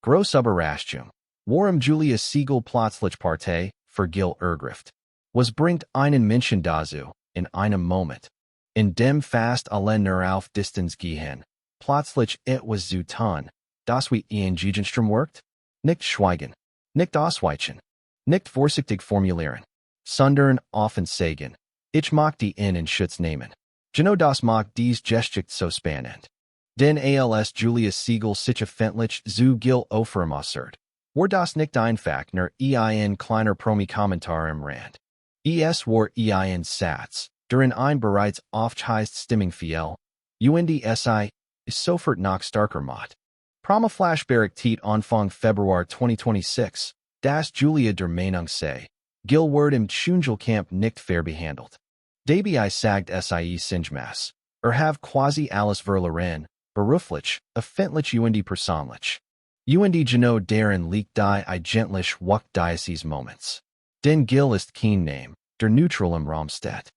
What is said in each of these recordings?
Große Überraschung. Warum Giulia Siegel plötzlich Partei für Gil ergrift. Was bringt einen Menschen dazu, in einem Moment, in dem fast alle nur auf Distanz gehen, plötzlich etwas zu tun, das wie ein Gegenstrom wirkt? Nicht schweigen, nicht ausweichen, nicht vorsichtig formulieren, sondern offen sagen, ich mag die in Schutz nehmen. Genau das mag dies Gesticht so spannend. Den als Giulia Siegel sich öffentlich zu Gil Ofarim äußert. War das nicht einfach nur ein kleiner Promi-Kommentar im Rand. Es war ein Satz, darin ein bereits aufgeheizt Stimmung fiel, UNDSI, ist sofort noch starker macht. Promi-Flash berichtet Anfang Februar 2026, dass Giulia der Meinung sei, Gil wird im Dschungelcamp nicht fair behandelt. Dabei sagt sie sinngemäß, have quasi alles verloren, beruflich, öffentlich und persönlich. Und genau darin liegt die eigentlich wichtigsten Moments. Den Gil ist kein Name, der neutral im Raum steht.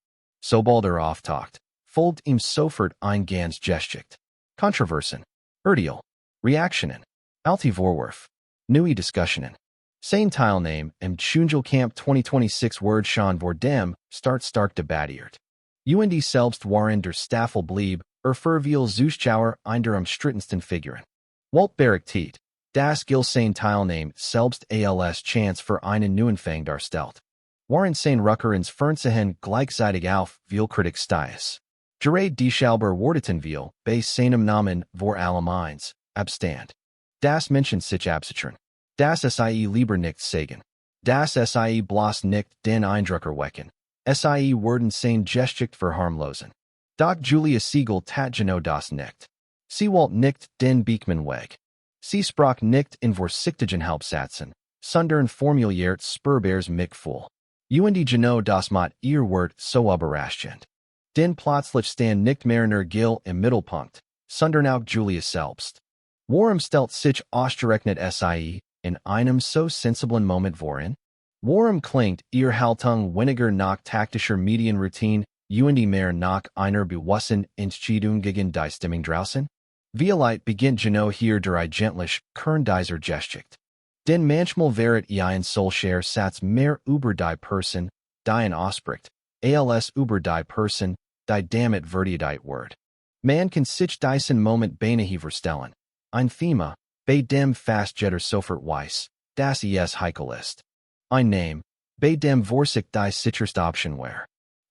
Sobald auftaucht, folgt ihm sofort ein ganz Gesticht. Kontroversen, Urteil, Reaktionen, alte Vorwurf, neue Diskussionen. Sein Teilnahme im Dschungelcamp 2026 wird schon vor dem stark debattiert. Und selbst waren der Staffel blieb, für viele Zuschauer eine der umstrittensten Figuren. Walt berichtet, dass Gil sein Teilnahme selbst als Chance für einen Neuanfang darstellt. Waren sein Rucker ins Fernsehen gleichzeitig auf viel Kritik stieß. Gerade die Schalber wurdeten viel, bei seinem Namen vor allem eins, abstand. Das Menschen sich absichern. Das sie lieber nicht sagen. Das sie bloß nicht den Eindruck erwecken. Sie werden sein Gesticht verharmlosen. Doch Giulia Siegel tat genau das nicht. Sie wollte nicht den Beekman weg. Sie sprach nicht in vorsichtigen Halbsätzen, sondern formuliert spürbares Mitgefühl. Und genau das macht ihr Wort so überraschend. Denn plötzlich stand nicht mehr nur Gil im Mittelpunkt, sondern auch Giulia selbst. Warum stellt sich ausgerechnet sie in einem so sensiblen Moment voran? Warum klingt ihr Haltung weniger nach taktischer Medienroutine und mehr nach einer bewussten Entscheidung gegen die Stimmung draußen? Vielleicht beginnt genau hier der eigentlich Kern dieser Gesticht. Denn manchmal wäret ein solcher Satz mehr über die Person, die ihn ausspricht, als über die Person, die damit verteidigt wird. Man kann sich diesen Moment beinahe verstellen. Ein Thema, bei dem fast jeder sofort weiß, dass es heikel ist. Ein Name, bei dem Vorsicht die sicherste Option wäre.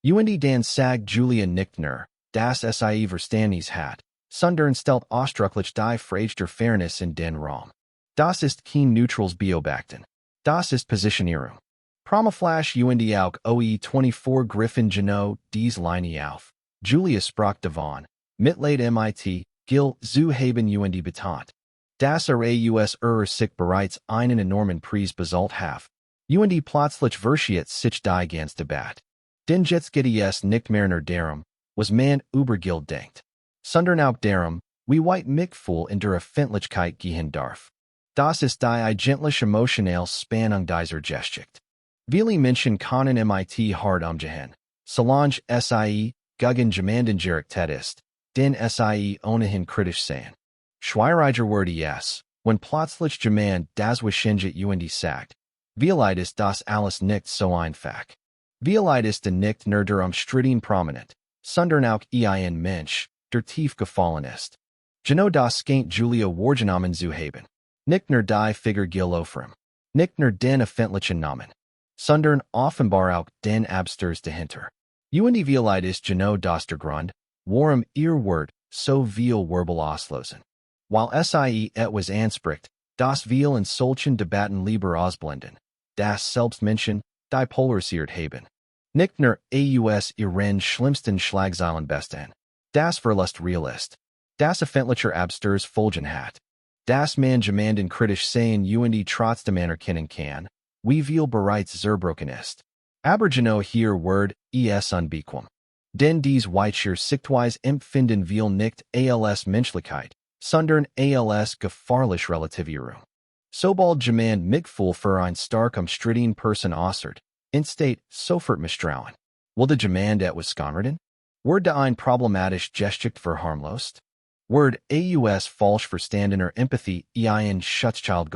Und dann sagt Giulia nicht nur, dass sie Verständnis hat, sondern stellt ausdrücklich die Frage der Fairness in den Raum. Das ist kein neutrales Beobachten. Das ist Positionierung. Promi-Flash und auch OE24 griffen genau dies Linie auf. Giulia sprach davon, Mitleid mit, Gil zu haben und betont, dass aus sich bereits einen enormen Preis bezahlt hat. Und plötzlich versiert sich die ganze Debatte. Denn jetzt geht es nicht mehr nur darum, was man über Gil denkt, sondern auch darum, wie weit Mitgefühl in der Öffentlichkeit gehen darf. Das ist die eigentlich emotionale Spannung dieser Gesticht. Viele Menschen können mit hart umgehen, solange sie gegen jemanden gerichtet ist, den sie ohnehin kritisch sehen. Schwieriger wird es, wenn plötzlich jemand das wahrscheinlich und sagt, vielleicht ist das alles nicht so einfach. Vielleicht ist nicht nur der umstritten prominent, sondern auch ein Mensch, der tief gefallen ist. Genau das scheint Giulia wahrgenommen zu haben. Nicht nur die Figur Gil Ofarim, nicht nur den öffentlichen Namen, sondern offenbar auch den Absturs dahinter. Und vielleicht ist genau das der Grund, warum ihr Wort so viel Wirbel auslösen. Weil sie etwas anspricht, das wir in solchen Debatten lieber ausblenden, das Selbstmenschen, die polarisiert haben. Nicht nur aus ihren schlimmsten Schlagzeilen besten. Das Verlust realist. Das öffentlicher Absturs folgen hat. Das man jemanden kritisch sehen und trotzdem anerkennen kann, wie viel bereits zerbrochen ist. Aber genau hier wird es unbequem. Denn dies weicher Sichtweise empfinden wir nicht als Menschlichkeit, sondern als gefahrlich Relativierung. Sobald jemand Mitgefühl für ein stark umstritten Person äußert, entsteht sofort Misstrauen. Will jemand etwas skonreden? Wird ein problematisch Gesticht verharmlost? Word aus falsch verstanden or empathy ein Schutzschild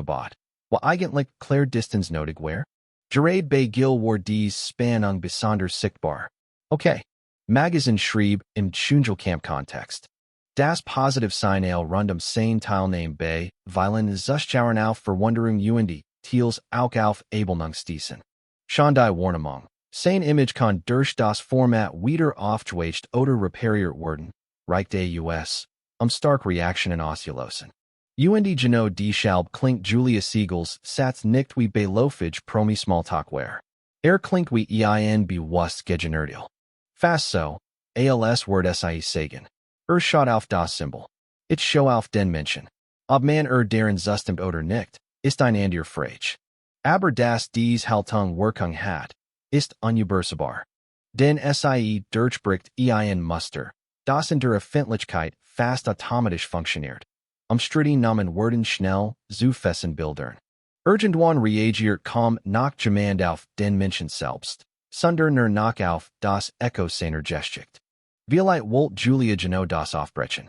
Wa eigentlich klar distance notig where? Gerade bei Gil war dies Spannung besonders sichtbar. Okay. Magazin schrieb im Schungelkamp Kontext. Das positive Signal rundum sein Teilnahme bei, weilen Zuschauern auf Verwunderung und Teils auch auf Abelnungsstießen. Schandai Warnung. Sein Image kann durch das Format wieder aufgeweicht oder repariert werden, reicht aus. Stark Reaktionen ausgelösen. Und genau deshalb klingt Giulia Siegels Satz nicht wie bei Lofage Promi-Smalltalkware. Klingt wie ein bewusst gegenerdel. Fast so, als Word sie sagen. Schaut auf das Symbol. Ich show auf den Menschen. Ob man deren zustimmt oder nicht, ist ein anderer Frage. Aber das dies Haltung Wirkung hat, ist unübersebar. Den sie durchbricht ein Muster, das in der Öffentlichkeit fast automatisch funktioniert. Umstritten Namen werden schnell zu Fessenbildern. Irgendwann reagiert kaum nach jemand auf den Menschen selbst, sondern nach auf das Echo seiner Gestik. Vielleicht wollt Giulia genau das aufbrechen.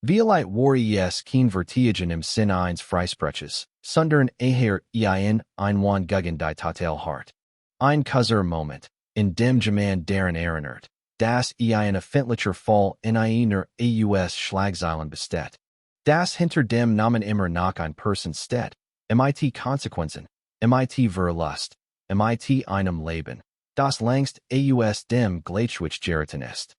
Vielleicht war es kein Vertigen im Sinn eines Freispreches, sondern eher ein Einwand gegen die Total Hart. Ein kurzer Moment, in dem jemand daran erinnert, dass ein öffentlicher Fall in einer aus Schlagzeilen besteht. Das hinter dem Namen immer nach ein Person steht, mit Konsequenzen, mit Verlust, mit einem Leben, das längst aus dem Gleichgewicht geraten ist.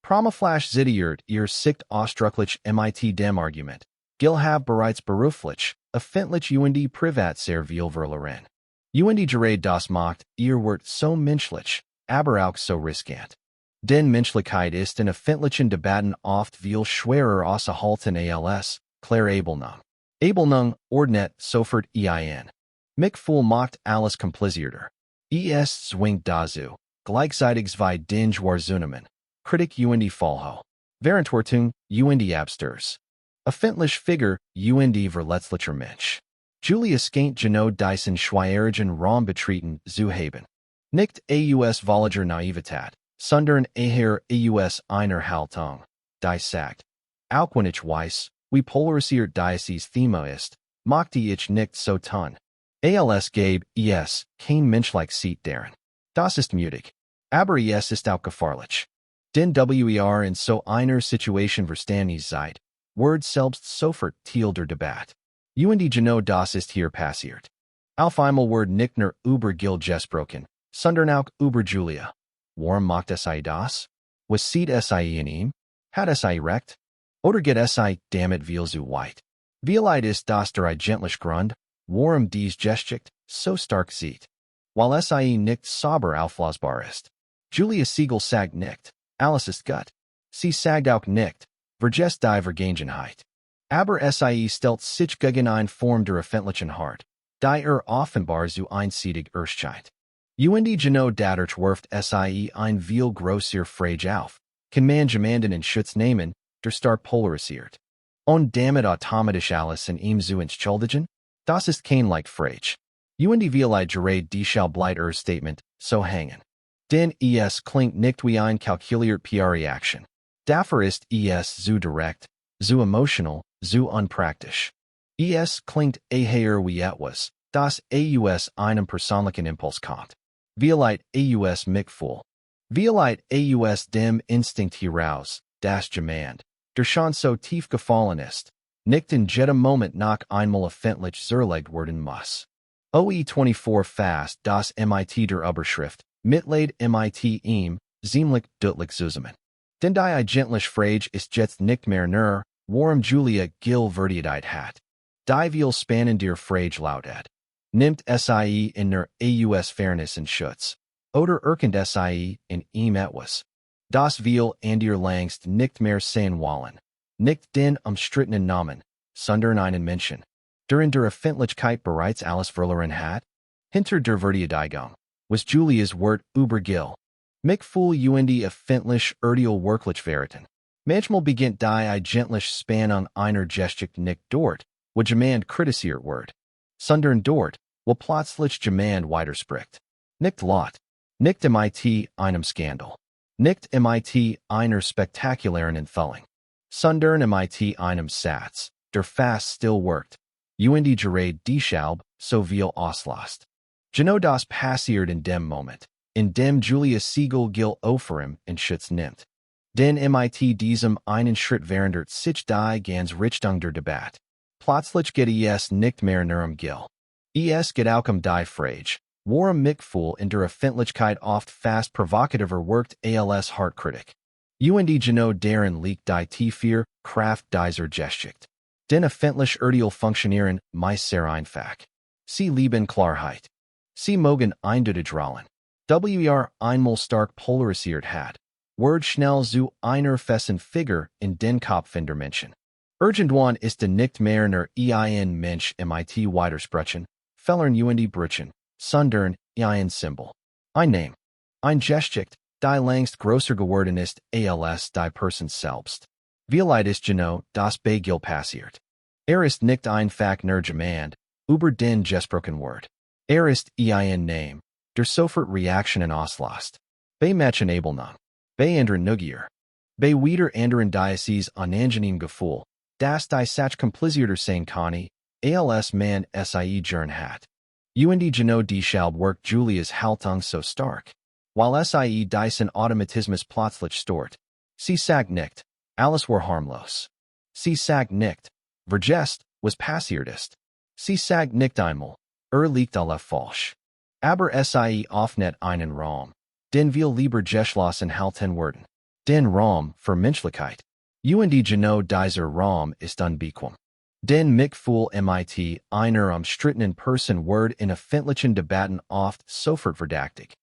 Promaflash zitiert ihr Sicht ausdrücklich mit dem Argument, Gil have bereits beruflich, öffentlich und privat sehr viel verloren. Und gerade das macht ihr Wort so menschlich, aber auch so riskant. Denn Menschlichkeit ist in öffentlichen Debatten oft viel schwerer auszuhalten als klar Abelnung. Abelnung ordnet sofort ein. Mich voll macht alles komplizierter. Es zwingt dazu, gleichzeitig zwei Dinge wahrzunehmen. Kritik und Fallho. Verantwortung und Absturs. Öffentlich Figur und verletzlicher Mensch. Giulia skankt genau diesen schwierigen Raum betreten zu haben. Nicht aus volliger Naivität, sondern eher aus einer Haltung, die sagt, auch wenn ich weiß, wie polarisiert dieses Thema ist, mochte ich nicht so tun. Als gäbe es kein menschlich sieht darin. Das ist mutig. Aber es ist auch gefährlich. Den in so einer Situation verständig seid, Word selbst sofort Teil der Debatte. Und genau das ist hier passiert. Auf einmal Word nicht nur über Gil gesprochen, sondern auch über Giulia. Warum macht sie das? Was sieht sie in ihm? Hat sie recht? Oder geht sie damit viel zu weit? Vielleicht ist das der eigentliche Grund, warum dies Gestik so stark sieht. Weil sie nicht sauber auflösbar ist. Giulia Siegel sagt nicht, alles ist gut. Sie sagt auch nicht, vergesst die Vergangenheit. Aber sie stellt sich gegen eine Form der öffentlichen Hart, die offenbar zu einseitig erscheint. Und genau dadurch wirft sie ein viel grosser Frage auf. Kann man jemanden in Schutz nehmen, der stark polarisiert? Und damit automatisch alles in ihm zu entschuldigen? Das ist kein Frage. Und vielleicht gerade deshalb bleibt Statement so hängen. Denn es klingt nicht wie ein kalkuliert PR-Reaction. Dafür ist es zu direkt, zu emotional, zu unpraktisch. Es klingt eher wie etwas, das aus einem persönlichen Impuls kommt. Vielleicht aus mich voll. Vielleicht aus dem Instinkt heraus, das jemand, der schon so tief gefallen ist, nicht in jedem Moment nach einmal öffentlich zerlegt werden muss. OE24 fast das mit der Überschrift, Mitleid mit ihm, ziemlich deutlich zusammen. Denn die eigentliche Frage ist jetzt nicht mehr nur, warum Giulia Gil verteidigt hat. Die viel spannender Frage lautet, nimmt sie in der aus Fairness und Schutz, oder erkennt sie in ihm etwas, das wir ihr längst nicht mehr sehen wollen, nicht den umstrittenen Namen, sondern einen Menschen, der in der Öffentlichkeit bereits alles verloren hat? Hinter der Verteidigung was Giulias Wort über Gil. Mich voll und öffentlich wirklich verraten. Manchmal beginnt die eigentliche Spannung einer Gestik nicht dort, wo jemand kritisiert wird, sondern dort, wo plötzlich jemand widerspricht. Nicht laut, nicht mit einem Skandal, nicht mit einer spektakulären Entwicklung. Sundern mit einem Satz, der fast still worked. Und gerade deshalb, so viel auslöst. Genau das passiert in dem Moment, in dem Giulia Siegel gilt Ofarim in Schutz nimmt. Denn mit diesem einen Schritt verändert sich die ganz Richtung der Debatte. Plötzlich geht es nicht mehr nur Gil. Es geht auch die Frage, warum mich Fool in der Öffentlichkeit oft fast provokativer wirkt als Hartkritik. Und genau darin liegt die tiefe Kraft dieser Geschichte. Den öffentlich Urteil funktionieren meist sehr einfach. Sie lieben Klarheit. Sie mögen eindeutig rollen. Einmal stark polarisiert hat, wird schnell zu einer festen Figur in den Kopf der Menschen. Irgendwann ist nicht mehr nur ein Mensch mit Widersprechen, Fellern und Brüchen, sondern ein Symbol. Ein Name. Ein Geschichte, die längst größer geworden ist als die Person selbst. Vielleicht ist genau das bei Gil passiert. Ist nicht einfach nur jemand, über den gesprochen wird. Ist ein Name, der sofort Reaktionen auslöst. Bei Menschen Abelnung. Bei anderen Neugier. Bei wieder anderen Diocese unangenehm Gefühl, das die Sach komplizierter sein kann, als man sie gern hat. Und genau deshalb wirkt Giulias Haltung so stark. Weil sie diesen Automatismus plötzlich stört. Sie sagt nicht, alles war harmlos. Sie sagt nicht, vergesst, was passiert ist. Sie sagt nicht einmal, liegt alle falsch. Aber sie öffnet einen Raum, den wir lieber geschlossen halten würden. Den Raum für Menschlichkeit. Und genau dieser Raum ist unbequem. Den mich Fool mit einer umstrittenen Person wird in öffentlichen Debatten oft sofort verdächtig.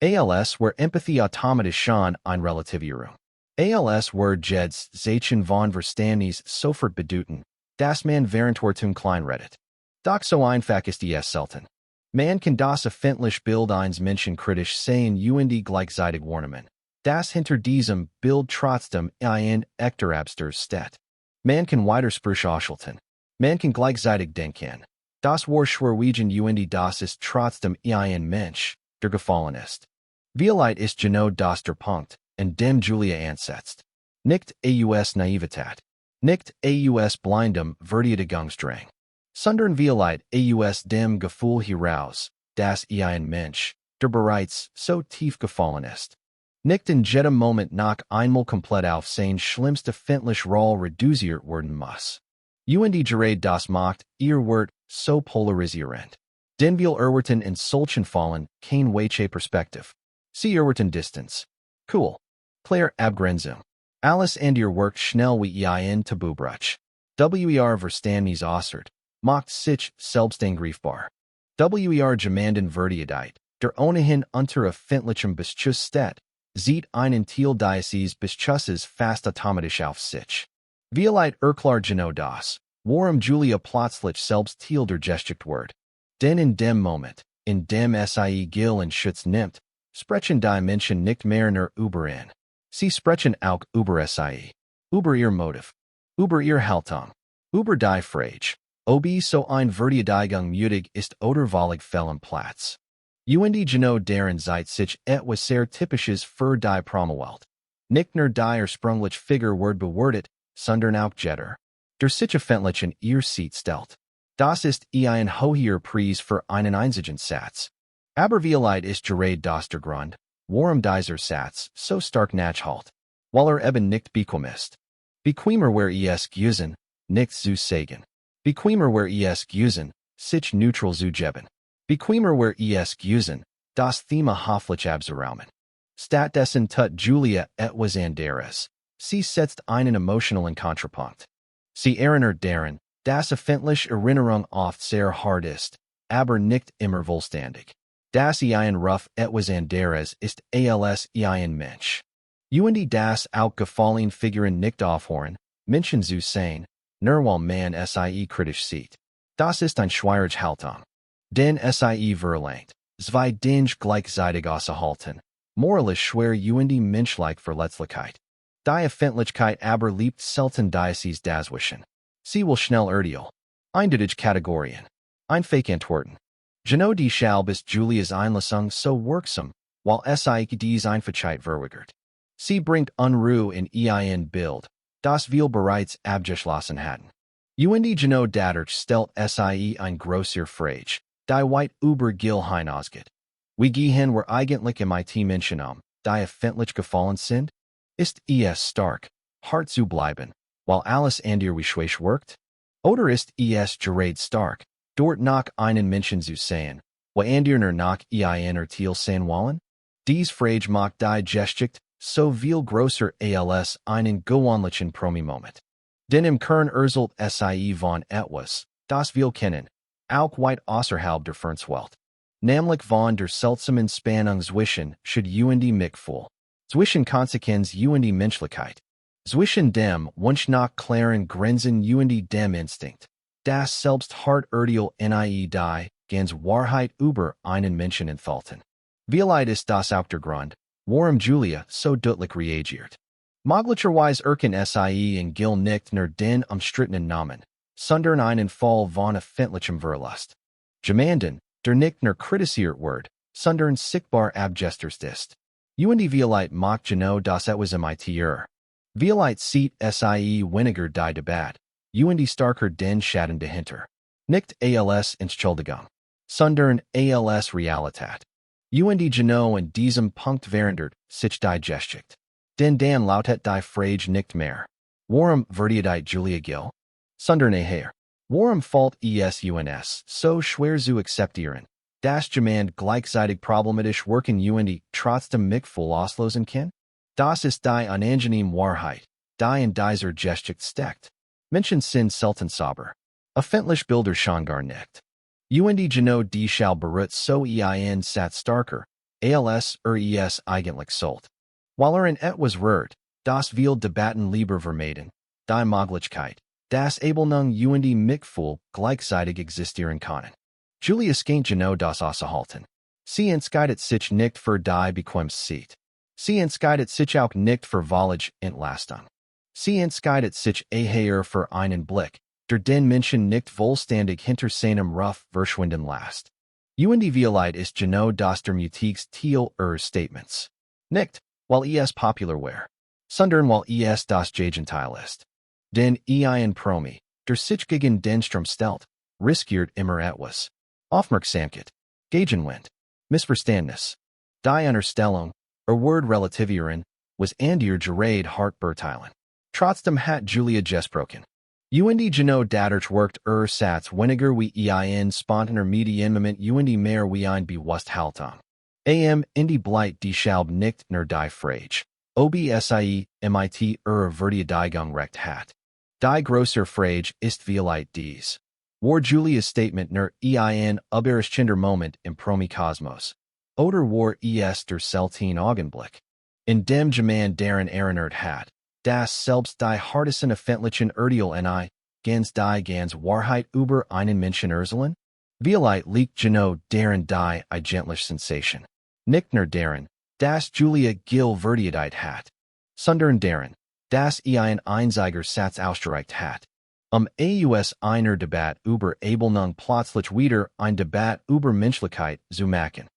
Als where Empathie automatisch schon ein Relativierung. Als where Jeds Zeichen von Verständnis sofort bedeuten, dass man Währendwertung kleinredet. Doch so einfach ist es selten. Man kann das öffentliche Bild eines Menschen kritisch sehen und gleichzeitig warnen, dass hinter diesem Bild trotzdem ein echter Absturz steht. Man kann Widersprüche ausschalten. Man kann gleichzeitig denken, das war Schwerwiegend und das ist trotzdem ein Mensch, der gefallen ist. Vielleicht ist genau das der Punkt, in dem Giulia ansetzt. Nicht aus Naivität. Nicht aus blindem Verteidigungsdrang. Sondern vielleicht aus dem Gefühl heraus, dass ein Mensch, der bereits so tief gefallen ist, nicht in jedem Moment noch einmal komplett auf sein schlimmste öffentliche Rolle reduziert werden muss. Und gerade das macht ihr Wort so polarisierend. Den wir erwarten in solchen Fallen kein weiche Perspektive. Sie erwarten Distanz. Cool. Klare Abgrenzung. Alles and ihr Work schnell wie ein Tabubruch. Verständnis äußert, macht sich selbst angreifbar. Gemanden Verdiedheit, der ohnehin unter öffentlichem Beschuss steht, sieht einen Teil dieses Beschusses fast automatisch auf sich. Vielleicht erklärt genau das, warum Giulia plötzlich selbst Teil der Geschichte wird. Denn in dem Moment, in dem sie Gil in Schutz nimmt, sprechen die Menschen nicht mehr nur über ihn. Sie sprechen auch über sie. Über ihr Motiv. Über ihr Haltung. Über die Frage, ob so ein Verteidigung mutig ist oder völlig fehl am Platz. Und genau darin seit sich etwas sehr Typisches für die Promi-Welt. Nicht nur die ursprüngliche Figur wird bewertet, sondern auch jeder, der sich öffentlich in ihr Seat stellt. Das ist ein hoher Preis für einen einzigen Satz. Aber vielleicht ist gerade das der Grund, warum dieser Satz so stark nachhalt, weil eben nicht bequem ist. Bequemer where es gewesen, nicht zu sagen. Bequemer where es gewesen, sich neutral zu geben. Bequemer where es gewesen, das Thema hoffentlich abzuraumen. Stattdessen tut Giulia etwas anderes. Sie setzt einen emotionalen Kontrapunkt. Sie erinnert daran, dass öffentliche Erinnerung oft sehr hart ist, aber nicht immer vollständig. Das ein Ruf etwas anderes ist als ein Mensch. Und das auch gefallen Figuren nicht aufhören, Menschen zu sein, nur weil man sie kritisch sieht. Das ist ein schwierige Haltung. Denn sie verlangt, zwei Dinge gleichzeitig auszuhalten, moralisch schwer und menschliche Verletzlichkeit. Die Öffentlichkeit aber liebt selten dieses Dazwischen. Sie will schnell Urteil. Eindeutig Kategorien. Fake Antworten. Genau deshalb ist Giulias Einlassung so wirksam, weil sie dies Einfachheit verweigert. Sie bringt Unruhe in ein Bild, das viel bereits abgeschlossen hatten. Und genau dadurch stellt sie ein grosser Frage, die weit über Gil hinausgeht. Wie gehen wir eigentlich mit Menschen die öffentlich gefallen sind? Ist es stark, hart zu bleiben, weil alles andere wie schwach wirkt? Oder ist es gerade stark, dort nach einen Menschen zu sehen, wo andere nach ein Ziel sehen wollen? Dies Frage macht die Geschichte so viel grosser als einen gewöhnlichen Promi-Moment. Denn im Kern erzählt sie von etwas, das wir kennen, auch weit außerhalb der Fernsehwelt. Nämlich von der seltsamen Spannung zwischen und Mitgefühl, zwischen Konsequenz und Menschlichkeit, zwischen dem Wunsch nach klaren Grenzen und dem Instinkt, das selbst hart Urteil nie die ganz Wahrheit über einen Menschen entfalten. Vielleicht ist das auch der Grund, warum Giulia so deutlich reagiert. Möglicherweise erken sie in Gil nicht nur den umstrittenen Namen, sondern einen Fall von öffentlichem Verlust. Jemanden, der nicht nur kritisiert wird, sondern sichtbar abgestürzt ist. Und vielleicht macht genau das etwas mit ihr. Vielleicht sieht sie weniger die Debatte, und starker den Schatten dahinter. Nicht als Entschuldigung, sondern als Realität. Und genau in diesem Punkt verändert sich die Geschichte. Denn dann lautet die Frage nicht mehr, warum wird Giulia Gil? Sondern eher, warum fällt es uns so schwer zu akzeptieren, dass jemand gleichzeitig problematisch wirken und trotzdem Mitgefühl auslösen kann? Das ist die unangenehme Wahrheit, die in dieser Geschichte steckt. Menschen sind selten sauber. Öffentlich Bilder schon gar nicht. Und genau deshalb beruht so ein Satz starker, als es eigentlich sollt. Weil in etwas rührt, das will Debatten lieber vermeiden, die Möglichkeit, dass Ablehnung und Mitgefühl gleichzeitig existieren können. Giulia scheint genau das auszuhalten. Sie entscheidet sich nicht für die Bequemsicht. Sie entscheidet sich auch nicht für völlige Entlastung. Sie entscheidet sich eher für einen Blick, der den Menschen nicht vollständig hinter seinem Ruf verschwinden lässt. Und vielleicht ist genau das der mutigste Teil ihres Statements. Nicht, weil es popular wäre, sondern weil es das Gegenteil ist. Denn ein Promi, der sich gegen den Strom stellt, riskiert immer etwas. Aufmerksamkeit, Gegenwind, Missverständnis. Die Unterstellung, Word relativieren, was andere gerade hart beurteilen. Trotzdem hat Giulia gesprochen. Und genau dadurch wirkt Satz weniger wie ein spontaner Medienmoment und mehr wie ein Bewusstheilung. In die Bleit deshalb nicht nur die Frage, ob sie mit Verteidigung recht hat. Die große Frage ist vielleicht dies. War Giulias Statement nur ein überraschender Moment im Promi-Kosmos? Oder war es der selten Augenblick, in dem jemand deren erinnert hat, dass selbst die hartesten öffentlichen Urteile ganz die ganz Wahrheit über einen Menschen erzählen? Vielleicht liegt genau darin die eigentliche Sensation. Nicht nur darin, dass Giulia Gil verteidigt hat, sondern darin, dass ein einziger Satz ausgereicht hat. Aus einer Debatte über Ablehnung plötzlich wieder ein Debatte über Menschlichkeit zu machen.